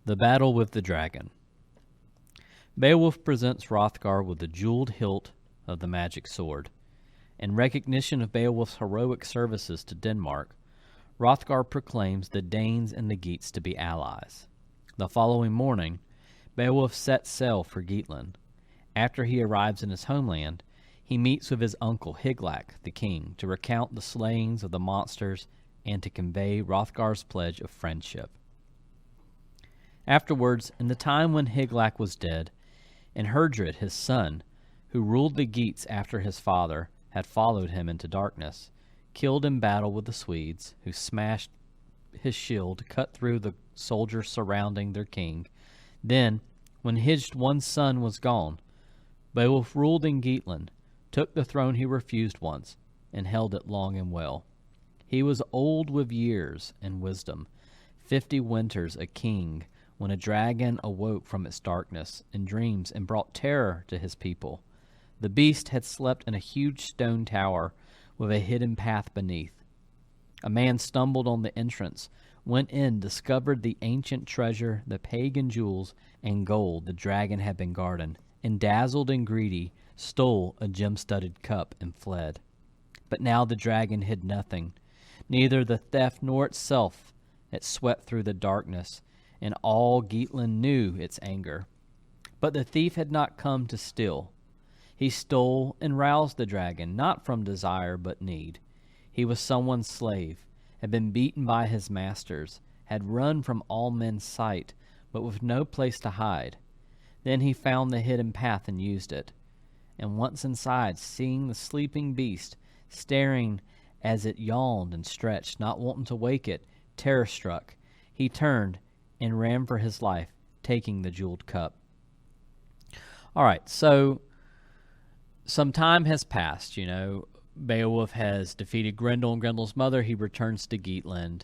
The Battle with the Dragon. Beowulf presents Hrothgar with the jeweled hilt of the magic sword. In recognition of Beowulf's heroic services to Denmark, Hrothgar proclaims the Danes and the Geats to be allies. The following morning, Beowulf sets sail for Geatland. After he arrives in his homeland, he meets with his uncle Hygelac, the king, to recount the slayings of the monsters and to convey Hrothgar's pledge of friendship. Afterwards, in the time when Hygelac was dead, and Herdred, his son, who ruled the Geats after his father, had followed him into darkness, killed in battle with the Swedes, who smashed his shield, cut through the soldiers surrounding their king. Then, when his one son was gone, Beowulf ruled in Geatland, took the throne he refused once, and held it long and well. He was old with years and wisdom, 50 winters a king, when a dragon awoke from its darkness in dreams and brought terror to his people. The beast had slept in a huge stone tower with a hidden path beneath. A man stumbled on the entrance, went in, discovered the ancient treasure, the pagan jewels and gold the dragon had been guarding, and dazzled and greedy, stole a gem-studded cup and fled. But now the dragon hid nothing, neither the theft nor itself. It swept through the darkness, and all Geatland knew its anger. But the thief had not come to steal. He stole and roused the dragon, not from desire but need. He was someone's slave, had been beaten by his masters, had run from all men's sight, but with no place to hide. Then he found the hidden path and used it. And once inside, seeing the sleeping beast, staring as it yawned and stretched, not wanting to wake it, terror-struck, he turned and ran for his life, taking the jeweled cup. All right, so some time has passed, Beowulf has defeated Grendel and Grendel's mother. He returns to Geatland,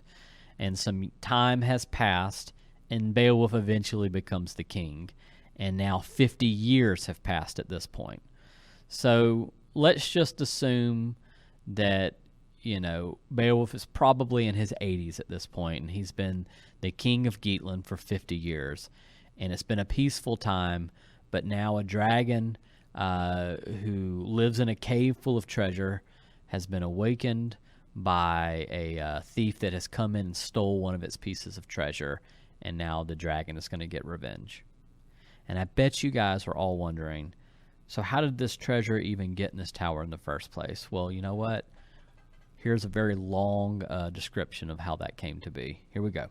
and some time has passed, and Beowulf eventually becomes the king. And now 50 years have passed at this point. So let's just assume that Beowulf is probably in his 80s at this point, and he's been the king of Geatland for 50 years. And it's been a peaceful time, but now a dragon who lives in a cave full of treasure has been awakened by a thief that has come in and stole one of its pieces of treasure, and now the dragon is going to get revenge. And I bet you guys are all wondering, so how did this treasure even get in this tower in the first place? Well, you know what? Here's a very long description of how that came to be. Here we go.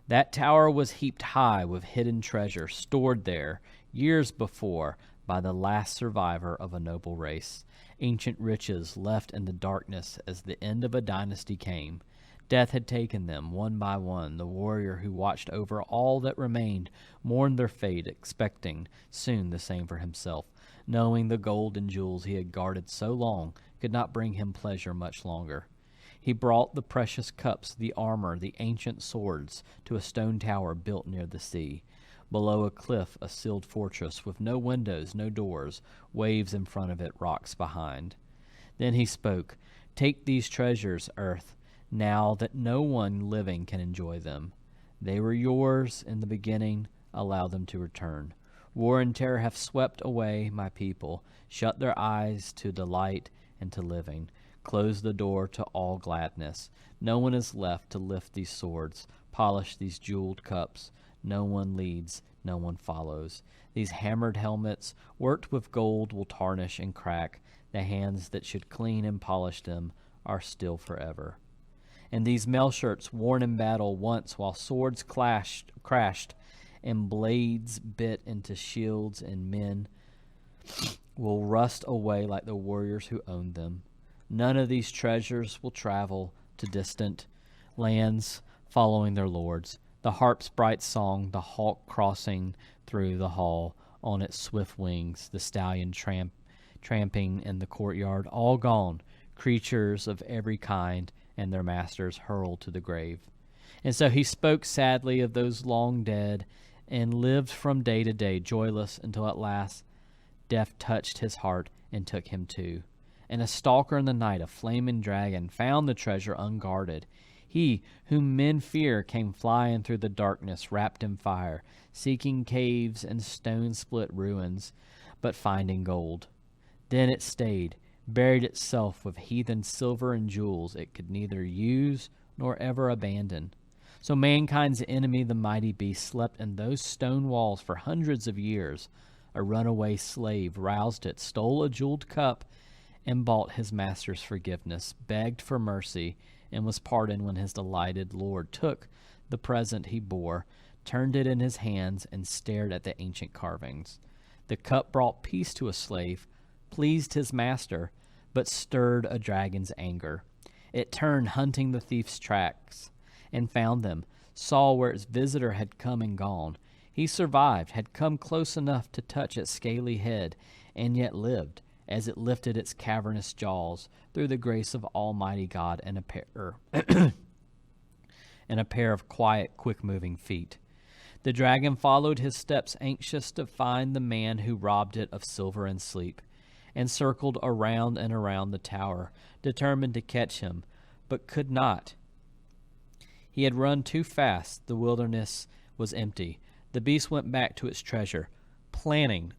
That tower was heaped high with hidden treasure stored there years before by the last survivor of a noble race. Ancient riches left in the darkness as the end of a dynasty came. Death had taken them one by one. The warrior who watched over all that remained mourned their fate, expecting soon the same for himself, knowing the gold and jewels he had guarded so long could not bring him pleasure much longer. He brought the precious cups, the armor, the ancient swords to a stone tower built near the sea. Below a cliff, a sealed fortress with no windows, no doors, waves in front of it, rocks behind. Then he spoke, "Take these treasures, earth, now that no one living can enjoy them. They were yours in the beginning, allow them to return. War and terror have swept away my people, shut their eyes to delight and to living, close the door to all gladness. No one is left to lift these swords, polish these jeweled cups. No one leads, no one follows. These hammered helmets, worked with gold, will tarnish and crack. The hands that should clean and polish them are still forever. And these mail shirts, worn in battle once while swords crashed and blades bit into shields and men, will rust away like the warriors who owned them. None of these treasures will travel to distant lands following their lords. The harp's bright song, the hawk crossing through the hall on its swift wings, the stallion tramping in the courtyard, all gone, creatures of every kind and their masters hurled to the grave." And so he spoke sadly of those long dead and lived from day to day, joyless, until at last death touched his heart and took him too. And a stalker in the night, a flaming dragon, found the treasure unguarded. He whom men fear came flying through the darkness wrapped in fire, seeking caves and stone-split ruins, but finding gold. Then it stayed, buried itself with heathen silver and jewels it could neither use nor ever abandon. So mankind's enemy, the mighty beast, slept in those stone walls for hundreds of years. A runaway slave roused it, stole a jeweled cup, and bought his master's forgiveness, begged for mercy, and was pardoned when his delighted lord took the present he bore, turned it in his hands, and stared at the ancient carvings. The cup brought peace to a slave, pleased his master, but stirred a dragon's anger. It turned hunting the thief's tracks, and found them, saw where its visitor had come and gone. He survived, had come close enough to touch its scaly head, and yet lived, as it lifted its cavernous jaws through the grace of Almighty God and a pair of quiet, quick-moving feet. The dragon followed his steps, anxious to find the man who robbed it of silver and sleep, and circled around and around the tower, determined to catch him, but could not. He had run too fast. The wilderness was empty. The beast went back to its treasure, planning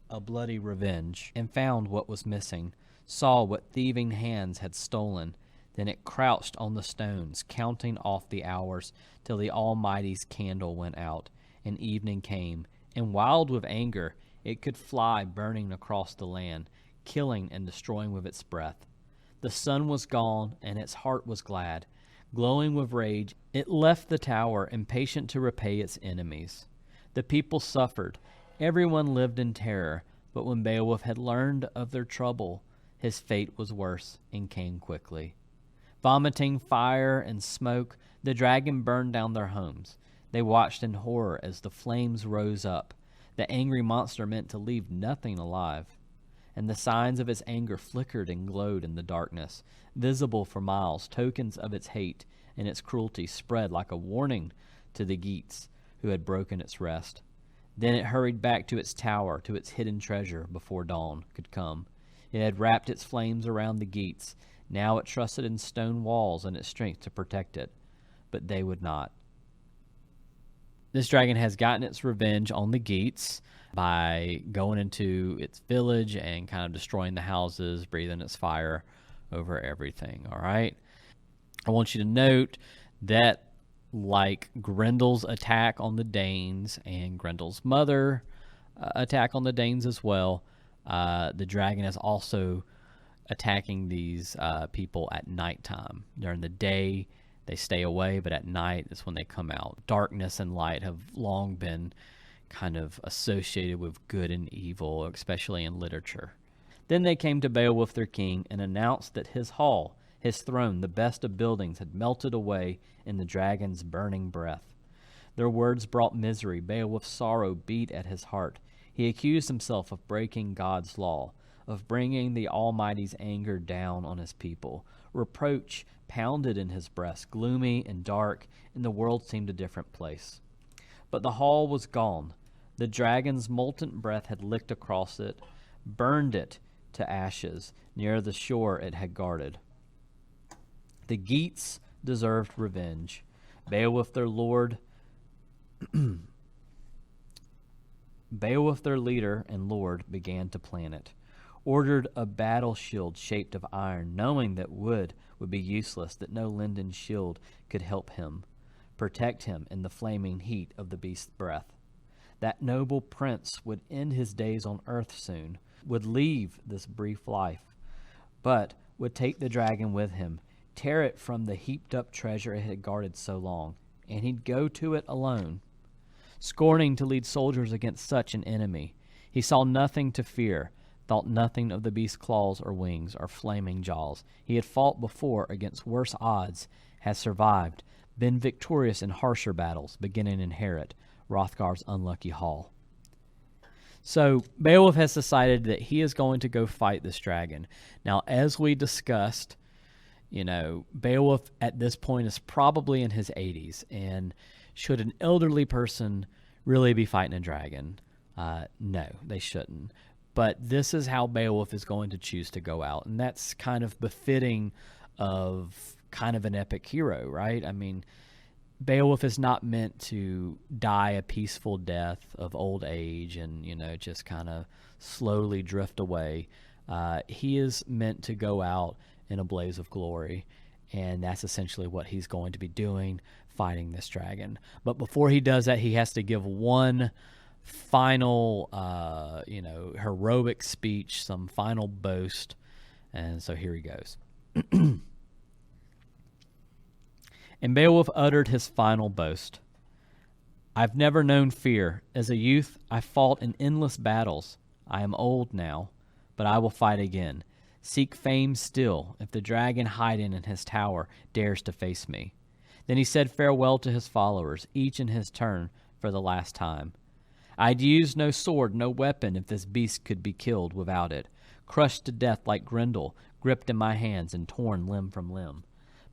a bloody revenge, and found what was missing, saw what thieving hands had stolen. Then it crouched on the stones, counting off the hours till the Almighty's candle went out, and evening came, and wild with anger, it could fly burning across the land, killing and destroying with its breath. The sun was gone, and its heart was glad. Glowing with rage, it left the tower, impatient to repay its enemies. The people suffered. Everyone lived in terror, but when Beowulf had learned of their trouble, his fate was worse and came quickly. Vomiting fire and smoke, the dragon burned down their homes. They watched in horror as the flames rose up. The angry monster meant to leave nothing alive, and the signs of its anger flickered and glowed in the darkness, visible for miles, tokens of its hate and its cruelty spread like a warning to the Geats who had broken its rest. Then it hurried back to its tower, to its hidden treasure, before dawn could come. It had wrapped its flames around the Geats. Now it trusted in stone walls and its strength to protect it, but they would not. This dragon has gotten its revenge on the Geats by going into its village and kind of destroying the houses, breathing its fire over everything, all right? I want you to note that, like Grendel's attack on the Danes and Grendel's mother attack on the Danes as well, the dragon is also attacking these people at nighttime. During the day, they stay away, but at night is when they come out. Darkness and light have long been kind of associated with good and evil, especially in literature. Then they came to Beowulf their king and announced that his hall, his throne, the best of buildings, had melted away in the dragon's burning breath. Their words brought misery. Beowulf's sorrow beat at his heart. He accused himself of breaking God's law, of bringing the Almighty's anger down on his people. Reproach pounded in his breast, gloomy and dark, and the world seemed a different place. But the hall was gone. The dragon's molten breath had licked across it, burned it to ashes near the shore it had guarded. The Geats deserved revenge. Beowulf their lord, Beowulf their leader and lord began to plan it. Ordered a battle shield shaped of iron, knowing that wood would be useless, that no linden shield could help him, protect him in the flaming heat of the beast's breath. That noble prince would end his days on earth soon, would leave this brief life, but would take the dragon with him, tear it from the heaped-up treasure it had guarded so long, and he'd go to it alone. Scorning to lead soldiers against such an enemy, he saw nothing to fear, thought nothing of the beast's claws or wings or flaming jaws. He had fought before against worse odds, had survived, been victorious in harsher battles, beginning in Heorot, Hrothgar's unlucky hall. So Beowulf has decided that he is going to go fight this dragon. Now, as we discussed, Beowulf at this point is probably in his 80s, and should an elderly person really be fighting a dragon? No, they shouldn't. But this is how Beowulf is going to choose to go out, and that's kind of befitting of kind of an epic hero, right? I mean, Beowulf is not meant to die a peaceful death of old age and, just kind of slowly drift away. He is meant to go out in a blaze of glory, and that's essentially what he's going to be doing, fighting this dragon. But before he does that, he has to give one final, heroic speech, some final boast. And so here he goes. And Beowulf uttered his final boast. I've never known fear. As a youth, I fought in endless battles. I am old now, but I will fight again. Seek fame still, if the dragon hiding in his tower dares to face me. Then he said farewell to his followers, each in his turn, for the last time. I'd use no sword, no weapon, if this beast could be killed without it, crushed to death like Grendel, gripped in my hands and torn limb from limb.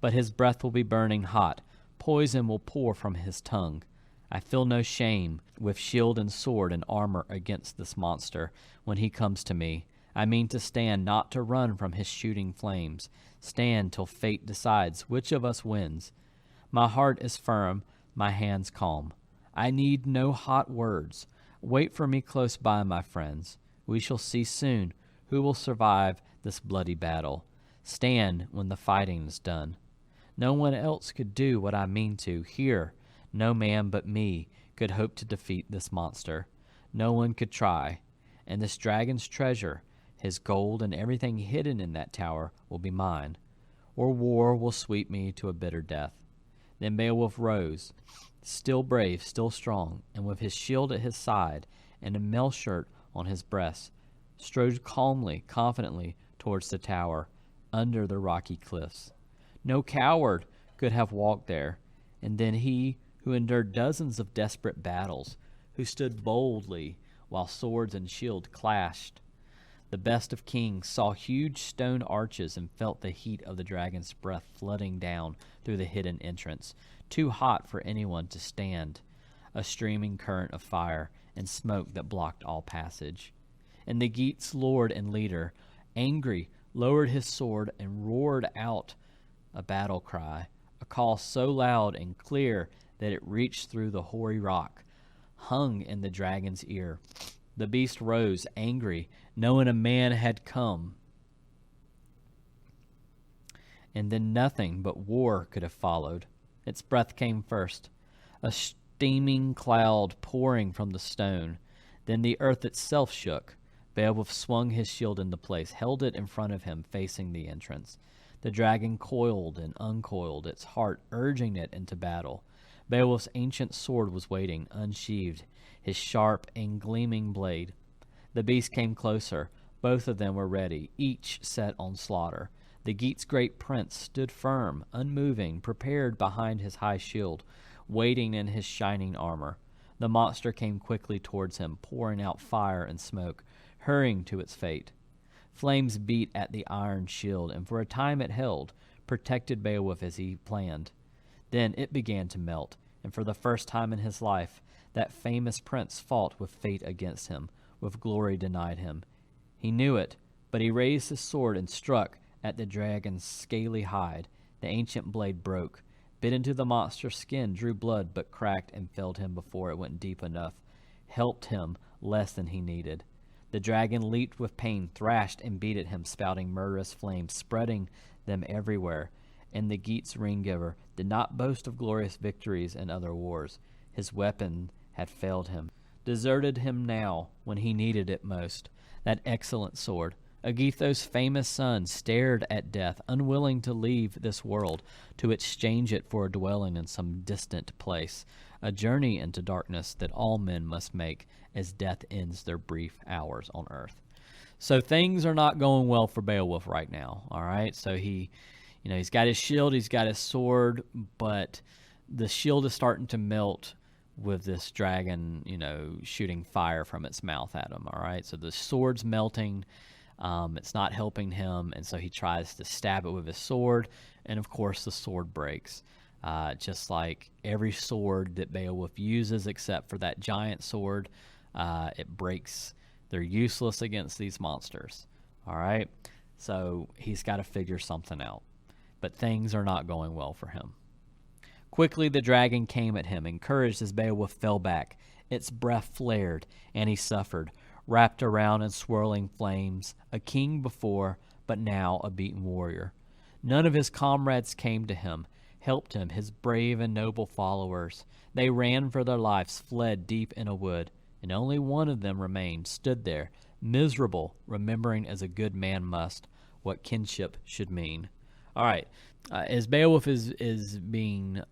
But his breath will be burning hot. Poison will pour from his tongue. I feel no shame, with shield and sword and armor against this monster. When he comes to me, I mean to stand, not to run from his shooting flames. Stand till fate decides which of us wins. My heart is firm, my hands calm. I need no hot words. Wait for me close by, my friends. We shall see soon who will survive this bloody battle. Stand when the fighting is done. No one else could do what I mean to. Here, no man but me could hope to defeat this monster. No one could try. And this dragon's treasure, his gold and everything hidden in that tower, will be mine. Or war will sweep me to a bitter death. Then Beowulf rose, still brave, still strong, and with his shield at his side and a mail shirt on his breast, strode calmly, confidently towards the tower, under the rocky cliffs. No coward could have walked there, and then he, who endured dozens of desperate battles, who stood boldly while swords and shield clashed. The best of kings saw huge stone arches and felt the heat of the dragon's breath flooding down through the hidden entrance, too hot for anyone to stand, a streaming current of fire and smoke that blocked all passage. And the Geats' lord and leader, angry, lowered his sword and roared out a battle cry, a call so loud and clear that it reached through the hoary rock, hung in the dragon's ear. The beast rose, angry, knowing a man had come. And then nothing but war could have followed. Its breath came first, a steaming cloud pouring from the stone. Then the earth itself shook. Beowulf swung his shield into place, held it in front of him, facing the entrance. The dragon coiled and uncoiled, its heart urging it into battle. Beowulf's ancient sword was waiting, unsheathed, his sharp and gleaming blade. The beast came closer. Both of them were ready, each set on slaughter. The Geats' great prince stood firm, unmoving, prepared behind his high shield, waiting in his shining armor. The monster came quickly towards him, pouring out fire and smoke, hurrying to its fate. Flames beat at the iron shield, and for a time it held, protected Beowulf as he planned. Then it began to melt, and for the first time in his life, that famous prince fought with fate against him, with glory denied him. He knew it, but he raised his sword and struck at the dragon's scaly hide. The ancient blade broke, bit into the monster's skin, drew blood, but cracked and felled him before it went deep enough, helped him less than he needed. The dragon leaped with pain, thrashed and beat at him, spouting murderous flames, spreading them everywhere. And the Geats' ring-giver did not boast of glorious victories in other wars. His weapon had failed him, deserted him now when he needed it most. That excellent sword, Agetho's famous son, stared at death, unwilling to leave this world, to exchange it for a dwelling in some distant place, a journey into darkness that all men must make as death ends their brief hours on earth. So things are not going well for Beowulf right now, all right? So he's got his shield, he's got his sword, but the shield is starting to melt with this dragon, shooting fire from its mouth at him, all right? So the sword's melting. It's not helping him, and so he tries to stab it with his sword, and of course the sword breaks. Just like every sword that Beowulf uses except for that giant sword, it breaks. They're useless against these monsters, all right? So he's got to figure something out. but things are not going well for him. Quickly the dragon came at him, encouraged as Beowulf fell back. Its breath flared, and he suffered, wrapped around in swirling flames, a king before, but now a beaten warrior. None of his comrades came to him, helped him, his brave and noble followers. They ran for their lives, fled deep in a wood, and only one of them remained, stood there, miserable, remembering as a good man must what kinship should mean. All right, as Beowulf is being,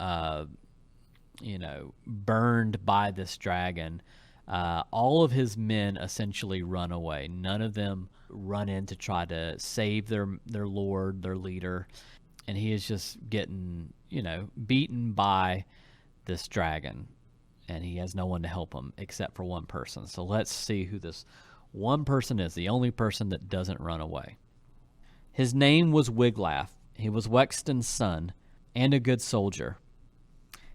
burned by this dragon, all of his men essentially run away. None of them run in to try to save their lord, their leader, and he is just getting, beaten by this dragon, and he has no one to help him except for one person. So let's see who this one person is, the only person that doesn't run away. His name was Wiglaf. He was Wexton's son and a good soldier.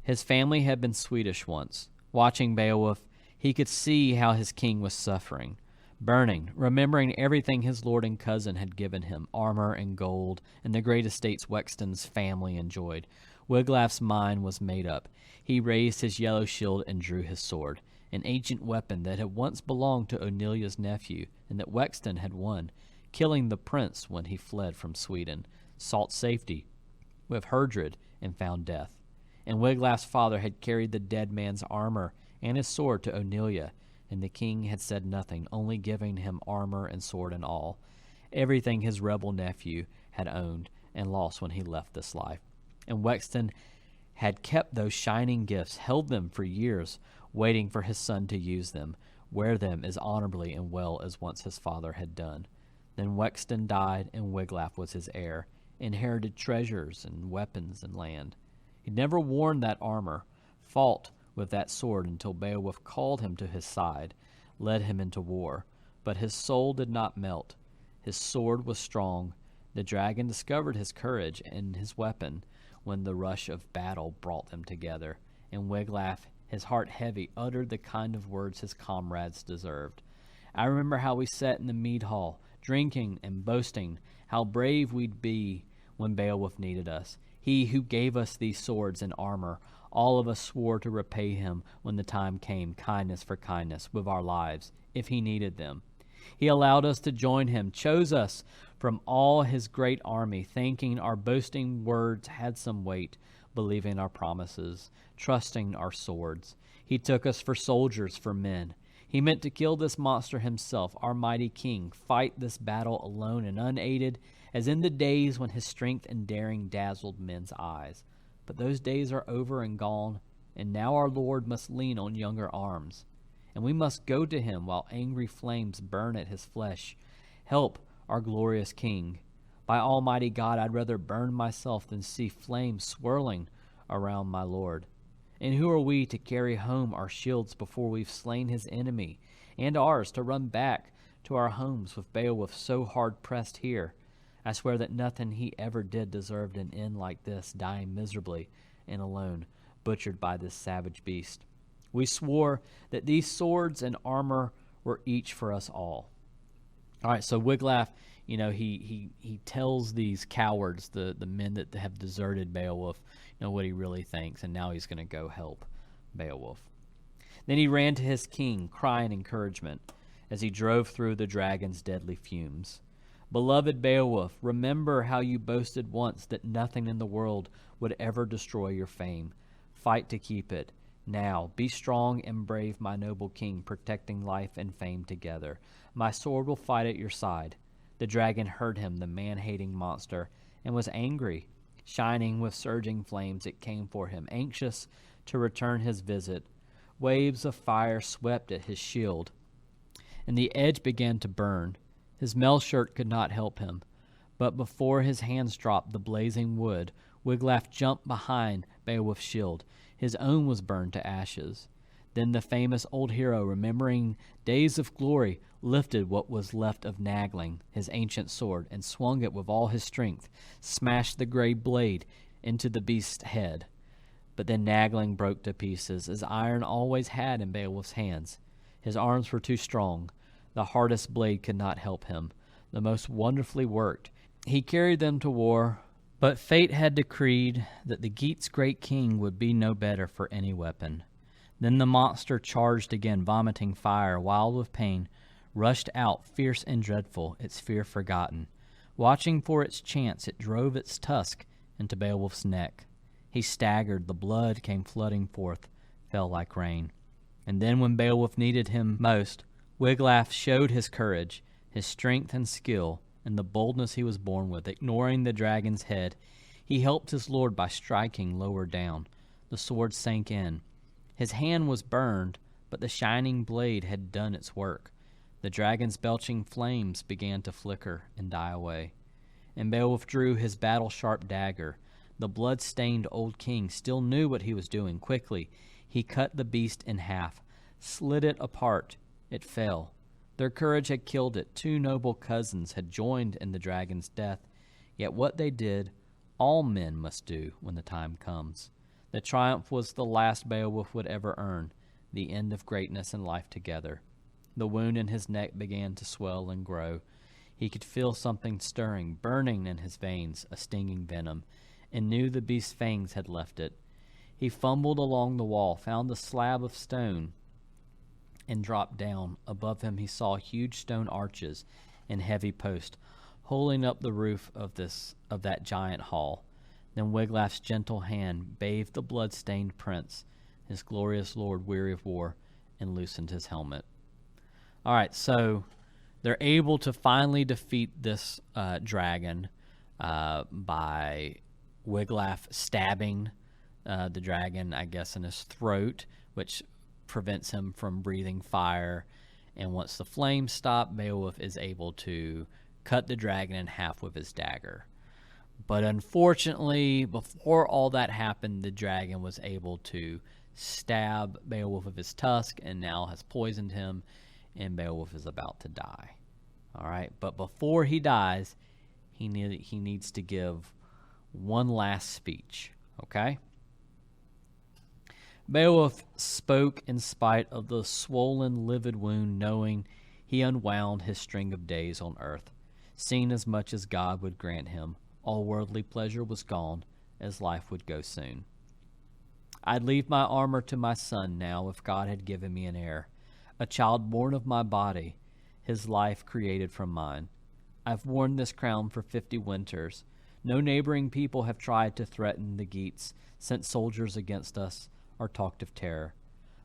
His family had been Swedish once. Watching Beowulf, he could see how his king was suffering, burning, remembering everything his lord and cousin had given him, armor and gold, and the great estates Wexton's family enjoyed. Wiglaf's mind was made up. He raised his yellow shield and drew his sword, an ancient weapon that had once belonged to Onelia's nephew, and that Wexton had won, killing the prince when he fled from Sweden, sought safety with Herdred, and found death. And Wiglaf's father had carried the dead man's armor and his sword to Onelia, and the king had said nothing, only giving him armor and sword and all, everything his rebel nephew had owned and lost when he left this life. And Wexton had kept those shining gifts, held them for years, waiting for his son to use them, wear them as honorably and well as once his father had done. Then Wexton died, and Wiglaf was his heir, inherited treasures and weapons and land. He'd never worn that armor, fought with that sword until Beowulf called him to his side, led him into war. But his soul did not melt. His sword was strong. The dragon discovered his courage and his weapon when the rush of battle brought them together, and Wiglaf, his heart heavy, uttered the kind of words his comrades deserved. I remember how we sat in the mead hall, drinking and boasting, how brave we'd be when Beowulf needed us. He who gave us these swords and armor, all of us swore to repay him when the time came, kindness for kindness, with our lives, if he needed them. He allowed us to join him, chose us from all his great army, thinking our boasting words had some weight, believing our promises, trusting our swords. He took us for soldiers, for men. He meant to kill this monster himself, our mighty king, fight this battle alone and unaided, as in the days when his strength and daring dazzled men's eyes. But those days are over and gone, and now our Lord must lean on younger arms. And we must go to him while angry flames burn at his flesh. Help our glorious king. By Almighty God, I'd rather burn myself than see flames swirling around my Lord. And who are we to carry home our shields before we've slain his enemy, and ours to run back to our homes with Beowulf so hard-pressed here? I swear that nothing he ever did deserved an end like this, dying miserably and alone, butchered by this savage beast. We swore that these swords and armor were each for us all. All right, so Wiglaf, he tells these cowards, the men that have deserted Beowulf, what he really thinks, and now he's going to go help Beowulf. Then he ran to his king, crying encouragement as he drove through the dragon's deadly fumes. Beloved Beowulf, remember how you boasted once that nothing in the world would ever destroy your fame. Fight to keep it. Now, be strong and brave, my noble king, protecting life and fame together. My sword will fight at your side. The dragon heard him, the man-hating monster, and was angry. Shining with surging flames, it came for him, anxious to return his visit. Waves of fire swept at his shield, and the edge began to burn. His mail shirt could not help him, but before his hands dropped the blazing wood, Wiglaf jumped behind Beowulf's shield. His own was burned to ashes. Then the famous old hero, remembering days of glory, lifted what was left of Nagling, his ancient sword, and swung it with all his strength, smashed the gray blade into the beast's head. But then Nagling broke to pieces, as iron always had in Beowulf's hands. His arms were too strong. The hardest blade could not help him, the most wonderfully worked. He carried them to war, But fate had decreed that the Geats' great king would be no better for any weapon. Then the monster charged again, vomiting fire, wild with pain, rushed out, fierce and dreadful, its fear forgotten. Watching for its chance, it drove its tusk into Beowulf's neck. He staggered, the blood came flooding forth, fell like rain. And then when Beowulf needed him most, Wiglaf showed his courage, his strength and skill, and the boldness he was born with. Ignoring the dragon's head, he helped his lord by striking lower down. The sword sank in. His hand was burned, but the shining blade had done its work. The dragon's belching flames began to flicker and die away. And Beowulf drew his battle-sharp dagger. The blood-stained old king still knew what he was doing. Quickly, he cut the beast in half, slit it apart. It fell. Their courage had killed it. 2 noble cousins had joined in the dragon's death. Yet what they did, all men must do when the time comes. The triumph was the last Beowulf would ever earn, the end of greatness and life together. The wound in his neck began to swell and grow. He could feel something stirring, burning in his veins, a stinging venom, and knew the beast's fangs had left it. He fumbled along the wall, found a slab of stone, and dropped down. Above him he saw huge stone arches and heavy posts, holding up the roof of that giant hall. Then Wiglaf's gentle hand bathed the blood-stained prince, his glorious lord weary of war, and loosened his helmet. All right, so they're able to finally defeat this dragon by Wiglaf stabbing the dragon, I guess, in his throat, which prevents him from breathing fire. And once the flames stop, Beowulf is able to cut the dragon in half with his dagger. But unfortunately, before all that happened, the dragon was able to stab Beowulf with his tusk and now has poisoned him, and Beowulf is about to die. All right, but before he dies, he needs to give one last speech, okay? Beowulf spoke in spite of the swollen, livid wound, knowing he unwound his string of days on earth, seen as much as God would grant him. All worldly pleasure was gone, as life would go soon. I'd leave my armor to my son now if God had given me an heir, a child born of my body, his life created from mine. I've worn this crown for 50 winters. No neighboring people have tried to threaten the Geats, sent soldiers against us, or talked of terror.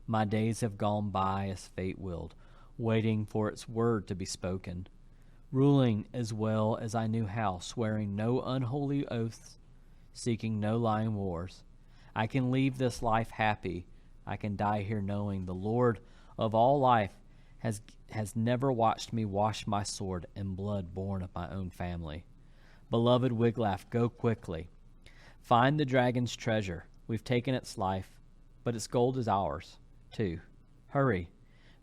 My days have gone by as fate willed, waiting for its word to be spoken, ruling as well as I knew how, swearing no unholy oaths, seeking no lying wars. I can leave this life happy. I can die here knowing the Lord of all life has never watched me wash my sword in blood born of my own family. Beloved Wiglaf, go quickly. Find the dragon's treasure. We've taken its life, but its gold is ours, too. Hurry.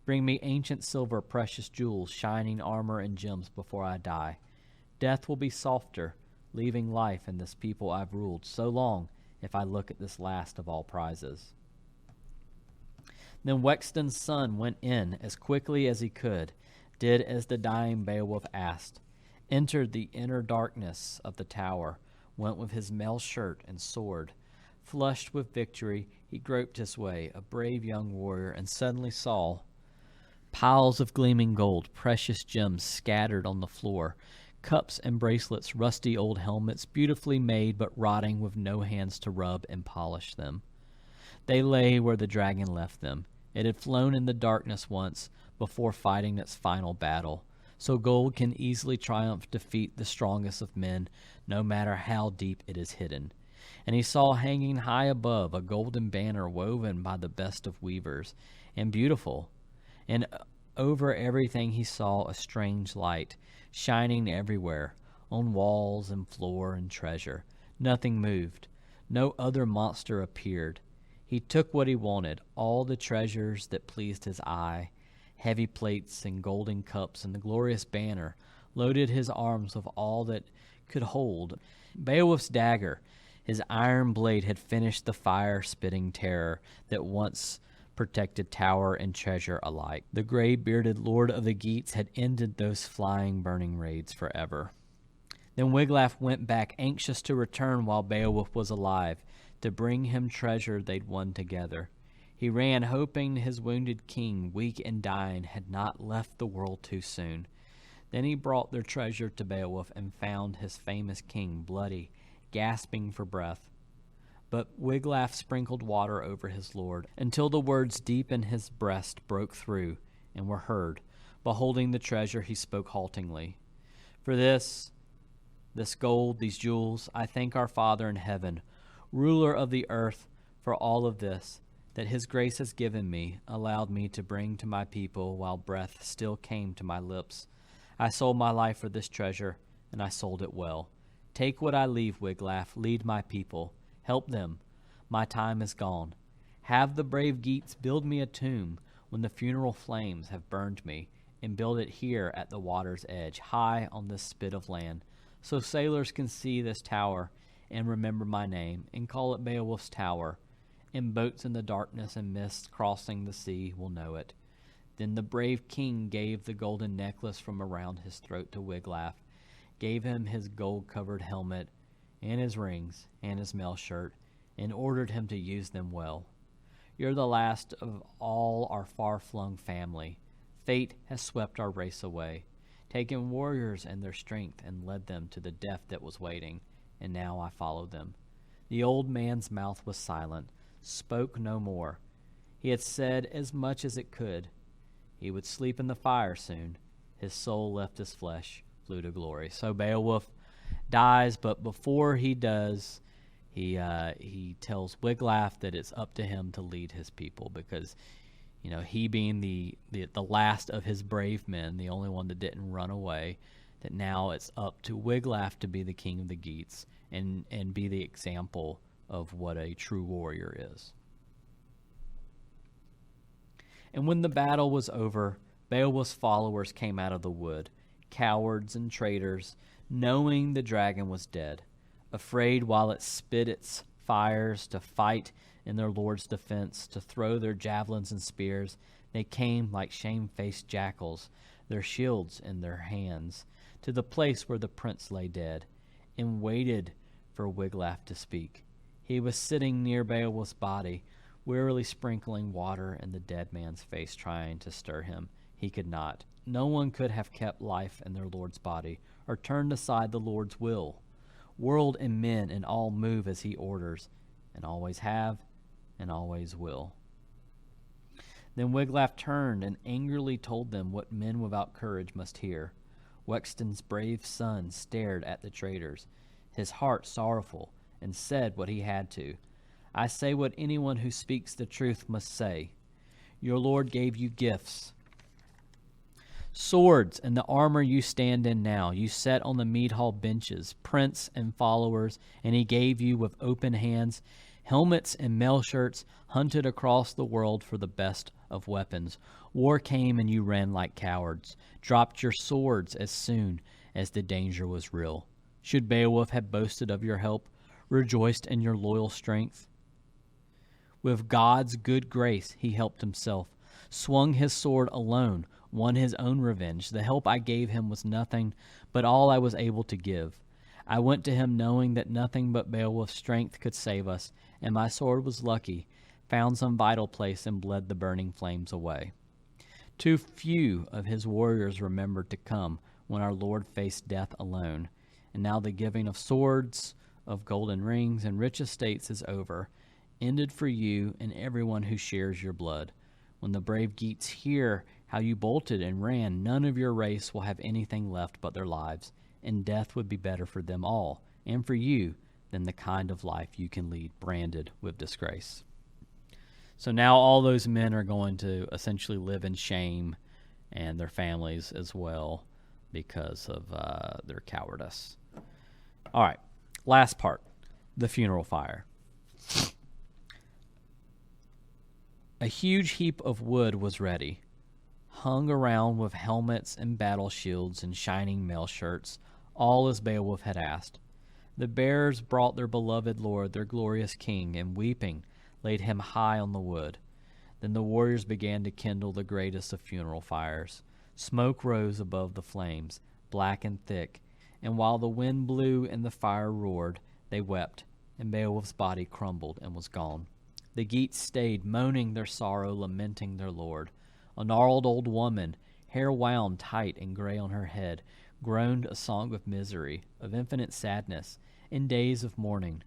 Bring me ancient silver, precious jewels, shining armor, and gems before I die. Death will be softer, leaving life in this people I've ruled so long if I look at this last of all prizes. Then Wexton's son went in as quickly as he could, did as the dying Beowulf asked, entered the inner darkness of the tower, went with his mail shirt and sword. Flushed with victory, he groped his way, a brave young warrior, and suddenly saw piles of gleaming gold, precious gems scattered on the floor, cups and bracelets, rusty old helmets, beautifully made but rotting with no hands to rub and polish them. They lay where the dragon left them. It had flown in the darkness once before fighting its final battle. So gold can easily triumph, defeat the strongest of men, no matter how deep it is hidden. And he saw hanging high above a golden banner woven by the best of weavers, and beautiful. And over everything he saw a strange light, shining everywhere, on walls and floor and treasure. Nothing moved. No other monster appeared. He took what he wanted, all the treasures that pleased his eye, heavy plates and golden cups and the glorious banner, loaded his arms with all that could hold. Beowulf's dagger, his iron blade, had finished the fire-spitting terror that once protected tower and treasure alike. The gray-bearded lord of the Geats had ended those flying, burning raids forever. Then Wiglaf went back, anxious to return while Beowulf was alive, to bring him treasure they'd won together. He ran, hoping his wounded king, weak and dying, had not left the world too soon. Then he brought their treasure to Beowulf and found his famous king, bloody, gasping for breath. But Wiglaf sprinkled water over his lord, until the words deep in his breast broke through and were heard. Beholding the treasure, he spoke haltingly. For this gold, these jewels, I thank our Father in heaven, ruler of the earth, for all of this, that his grace has given me, allowed me to bring to my people while breath still came to my lips. I sold my life for this treasure, and I sold it well. Take what I leave, Wiglaf, lead my people. Help them. My time is gone. Have the brave Geats build me a tomb when the funeral flames have burned me, and build it here at the water's edge, high on this spit of land, so sailors can see this tower and remember my name, and call it Beowulf's Tower, and boats in the darkness and mists crossing the sea will know it. Then the brave king gave the golden necklace from around his throat to Wiglaf, gave him his gold-covered helmet, and his rings, and his mail shirt, and ordered him to use them well. You're the last of all our far-flung family. Fate has swept our race away, taken warriors and their strength, and led them to the death that was waiting, and now I follow them. The old man's mouth was silent, spoke no more. He had said as much as it could. He would sleep in the fire soon. His soul left his flesh, flew to glory. So Beowulf dies, but before he does, he tells Wiglaf that it's up to him to lead his people, because he being the last of his brave men, the only one that didn't run away, that now it's up to Wiglaf to be the king of the Geats and be the example of what a true warrior is. And when the battle was over, Beowulf's followers came out of the wood, cowards and traitors, knowing the dragon was dead, afraid while it spit its fires to fight in their lord's defense, to throw their javelins and spears. They came like shamefaced jackals, their shields in their hands, to the place where the prince lay dead, and waited for Wiglaf to speak. He was sitting near Beowulf's body, wearily sprinkling water in the dead man's face, trying to stir him. He could not. No one could have kept life in their lord's body, or turned aside the Lord's will. World and men and all move as he orders, and always have, and always will. Then Wiglaf turned and angrily told them what men without courage must hear. Wexton's brave son stared at the traitors, his heart sorrowful, and said what he had to. I say what anyone who speaks the truth must say. Your Lord gave you gifts, swords, and the armor you stand in now. You sat on the mead hall benches, prince and followers, and he gave you with open hands helmets and mail shirts, hunted across the world for the best of weapons. War came and you ran like cowards, dropped your swords as soon as the danger was real. Should Beowulf have boasted of your help, rejoiced in your loyal strength? With God's good grace he helped himself, swung his sword alone, won his own revenge. The help I gave him was nothing, but all I was able to give. I went to him knowing that nothing but Beowulf's strength could save us, and my sword was lucky, found some vital place and bled the burning flames away. Too few of his warriors remembered to come when our Lord faced death alone, and now the giving of swords, of golden rings, and rich estates is over, ended for you and everyone who shares your blood. When the brave Geats hear how you bolted and ran, none of your race will have anything left but their lives, and death would be better for them all, and for you, than the kind of life you can lead, branded with disgrace. So now all those men are going to essentially live in shame, and their families as well, because of their cowardice. All right, last part, the funeral fire. A huge heap of wood was ready, hung around with helmets and battle shields and shining mail shirts, all as Beowulf had asked. The bearers brought their beloved lord, their glorious king, and weeping, laid him high on the wood. Then the warriors began to kindle the greatest of funeral fires. Smoke rose above the flames, black and thick, And while the wind blew and the fire roared, they wept, and Beowulf's body crumbled and was gone. The Geats stayed, moaning their sorrow, lamenting their lord. A gnarled old woman, hair wound tight and gray on her head, groaned a song of misery, of infinite sadness, in days of mourning,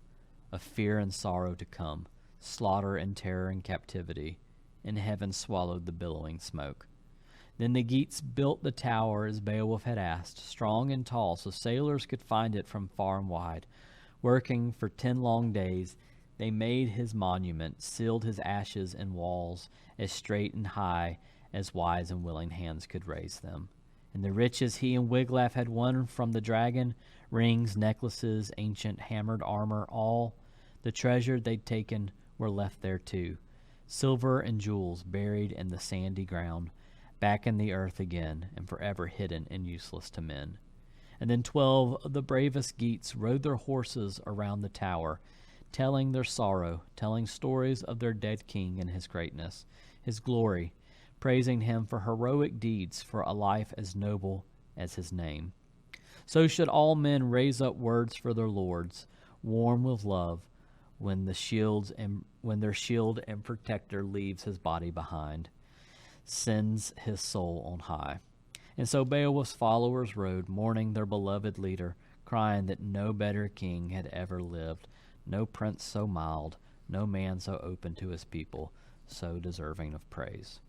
of fear and sorrow to come, slaughter and terror and captivity, and heaven swallowed the billowing smoke. Then the Geats built the tower as Beowulf had asked, strong and tall, so sailors could find it from far and wide. Working for 10 long days, they made his monument, sealed his ashes in walls as straight and high as wise and willing hands could raise them. And the riches he and Wiglaf had won from the dragon, rings, necklaces, ancient hammered armor, all the treasure they'd taken were left there too. Silver and jewels buried in the sandy ground, back in the earth again, and forever hidden and useless to men. And then 12 of the bravest Geats rode their horses around the tower, telling their sorrow, telling stories of their dead king and his greatness, his glory, praising him for heroic deeds, for a life as noble as his name. So should all men raise up words for their lords, warm with love, when their shield and protector leaves his body behind, sends his soul on high. And so Beowulf's followers rode, mourning their beloved leader, crying that no better king had ever lived, no prince so mild, no man so open to his people, so deserving of praise.